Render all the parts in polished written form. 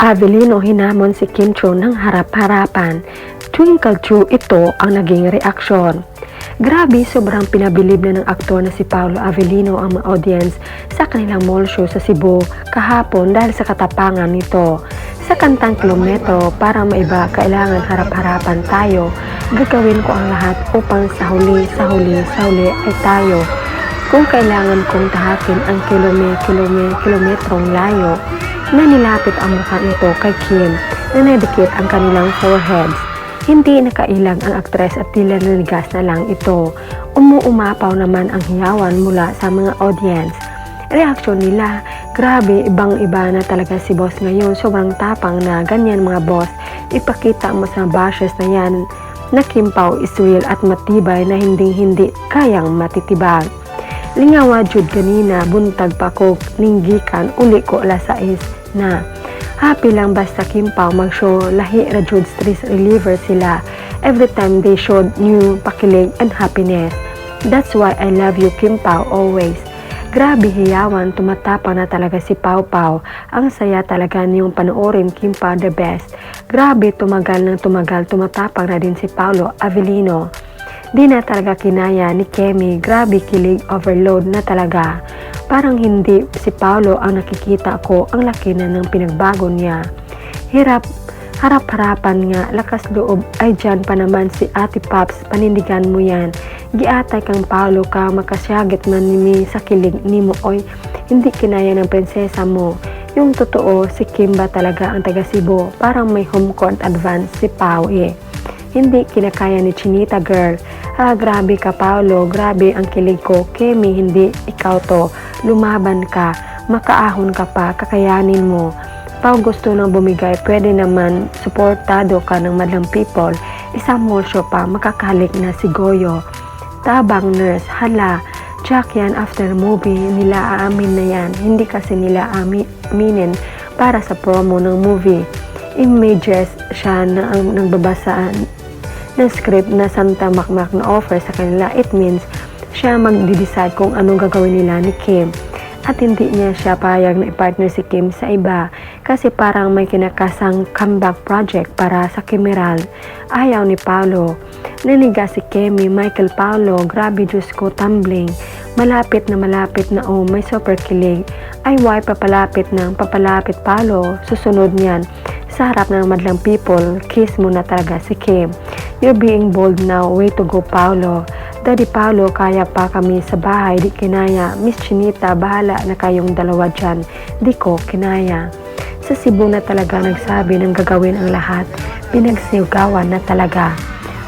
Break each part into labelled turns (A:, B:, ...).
A: Avelino hinamon si Kim Cho ng harap-harapan. Twinkle ito ang naging reaksyon. Grabe, sobrang pinabilib na ng aktor na si Paolo Avelino ang mga audience sa kanilang mall show sa Cebu kahapon dahil sa katapangan nito. Sa kantang Kilometro, para maiba, kailangan harap-harapan tayo. Gagawin ko ang lahat upang sa huli ay tayo. Kung kailangan kong tahakin ang kilometrong layo, na nilapit ang mukha nito kay Kim na nadikit ang kanilang foreheads. Hindi nakailang ang aktres at tila nanigas na lang ito. Umuumapaw naman ang hiyawan mula sa mga audience. Reaksyon nila, grabe, ibang-iba na talaga si boss ngayon. Sobrang tapang na ganyan mga boss. Ipakita mo sa bashers na yan na Kim Pao is real at matibay na hindi kayang matitibag. Lingawa jud ganina, buntag pa ko ninggikan, uli ko alas 6 na. Happy lang basta Kim Pao mag-show, lahi ra jud stress reliever sila. Every time they showed new pakilig and happiness. That's why I love you Kim Pao always. Grabe hiyawan, tumatapa na talaga si Pao Pao. Ang saya talaga niyong panoorin Kim Pao the best. Grabe, tumagal, tumatapang na din si Paolo Avelino. Di na talaga kinaya ni Kemi, grabe kilig overload na talaga. Parang hindi si Paolo ang nakikita ko, ang laki na ng pinagbago niya. Harap-harapan nga, lakas loob ay dyan pa naman si Ate Pops, panindigan mo yan. Giatay kang Paolo ka, makasyagit man nimi sa kilig ni mo, oy, hindi kinaya ng prinsesa mo. Yung totoo, si Kimba talaga ang taga Cebu, parang may home court advance si Pao eh. Hindi kinakaya ni Chinita girl. Grabe ka Paolo, grabe ang kilig ko. Kemi, hindi ikaw to. Lumaban ka, makaahon ka pa, kakayanin mo. Pao gusto nang bumigay, pwede naman suportado ka ng madlang people. Isang mall show pa, makakalik na si Goyo. Tabang nurse, hala, Jack yan after movie, nila aamin na yan. Hindi kasi nila aminin para sa promo ng movie. Images siya na ang nagbabasaan ng script na Santa Makmak na offer sa kanila. It means siya magdi-decide kung anong gagawin nila ni Kim. At hindi niya siya payag na i-partner si Kim sa iba kasi parang may kinakasang comeback project para sa Kimeral. Ayaw ni Paolo. Naniga si Kemi, Michael Paolo, grabe Diyos ko, tumbling. Malapit na may super kilig. Ay why papalapit Paolo, susunod niyan. Sa harap ng madlang people, kiss mo na talaga si Kim. You're being bold now, way to go Paolo. Daddy Paolo, kaya pa kami sa bahay, di kinaya. Miss Chinita, bahala na kayong dalawa dyan. Di ko kinaya. Sa Cebu na talaga nagsabi ng gagawin ang lahat. Pinagsigawan na talaga.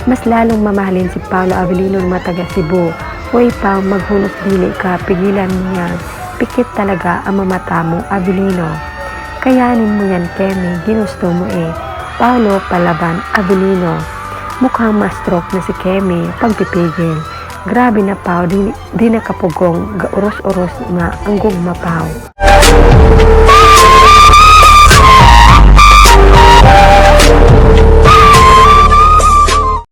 A: Mas lalong mamahalin si Paolo Avelino ng mataga Cebu. Way Pao, maghunos dili ka, pigilan mo yan. Pikit talaga ang mamata mo, Avelino. Kayanin mo yan, Kemi, ginusto mo eh. Paolo Palaban Avelino. Mukhang ma-stroke na si Kemi pagpipigil. Grabe na Pao, di nakapugong, gauros-uros nga ang gugma Pao.